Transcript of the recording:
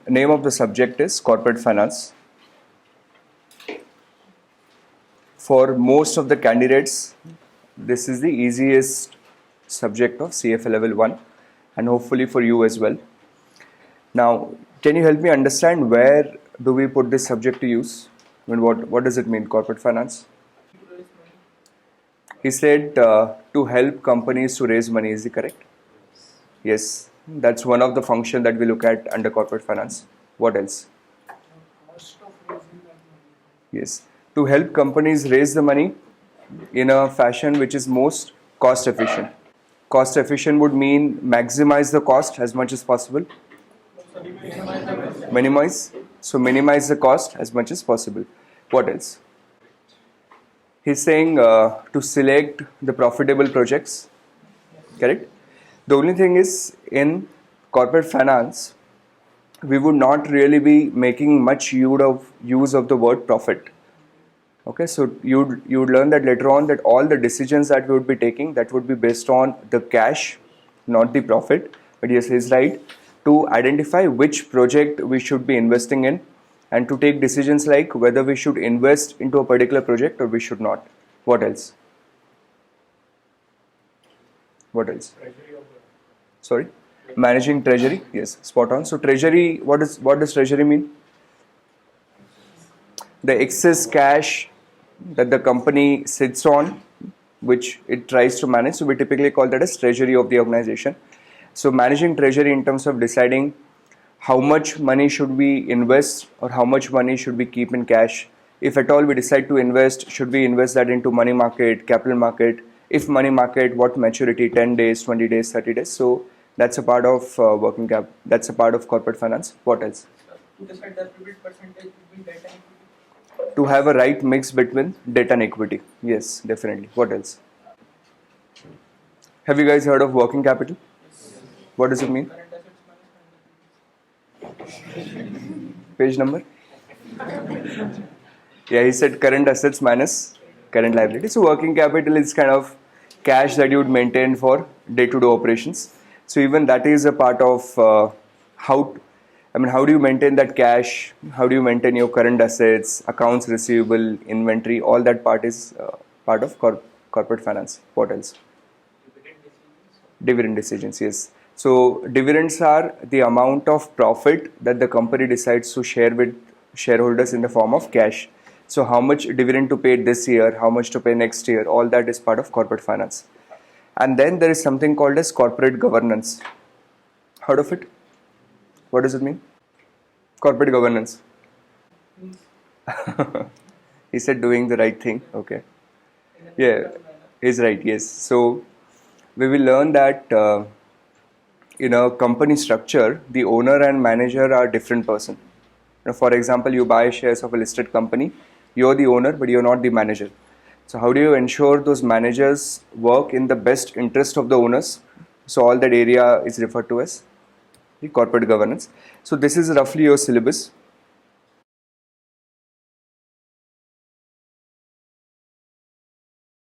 name of the subject is Corporate Finance. For most of the candidates, this is the easiest subject of CFA Level I, and hopefully for you as well. Now, can you help me understand where do we put this subject to use? I mean, what does it mean, corporate finance? He said to help companies to raise money. Is it correct? Yes, that's one of the functions that we look at under corporate finance. What else? Yes, to help companies raise the money in a fashion which is most cost efficient. Cost efficient would mean maximize the cost as much as possible. Minimize. So minimize the cost as much as possible. What else? He's saying to select the profitable projects. Correct? The only thing is, in corporate finance, we would not really be making much use of the word profit. Okay, so you'd learn that later on, that all the decisions that we would be taking, that would be based on the cash, not the profit. But yes, he's right, to identify which project we should be investing in, and to take decisions like whether we should invest into a particular project or we should not. What else? What else? Sorry? Managing treasury. Yes, spot on. So treasury, what does treasury mean? The excess cash that the company sits on, which it tries to manage. So we typically call that as treasury of the organization. So managing treasury in terms of deciding how much money should we invest or how much money should we keep in cash. If at all we decide to invest, should we invest that into money market, capital market? If money market, what maturity, 10 days, 20 days, 30 days? So that's a part of working cap. That's a part of corporate finance. What else? To decide the pivot percentage between debt and equity. To have a right mix between debt and equity. Yes, definitely. What else? Have you guys heard of working capital? What does it mean? Page number? Yeah, he said current assets minus current liability. So working capital is kind of cash that you would maintain for day-to-day operations. So even that is a part of how do you maintain that cash? How do you maintain your current assets, accounts receivable, inventory? All that part is part of corporate finance. What else? Dividend decisions, yes. So dividends are the amount of profit that the company decides to share with shareholders in the form of cash. So how much dividend to pay this year, how much to pay next year, all that is part of corporate finance. And then there is something called as corporate governance. Heard of it? What does it mean? Corporate governance. He said doing the right thing. Okay. Yeah, he's right. Yes. So we will learn that in a company structure, the owner and manager are different person. For example, you buy shares of a listed company. You're the owner, but you're not the manager. So how do you ensure those managers work in the best interest of the owners? So all that area is referred to as the corporate governance. So this is roughly your syllabus.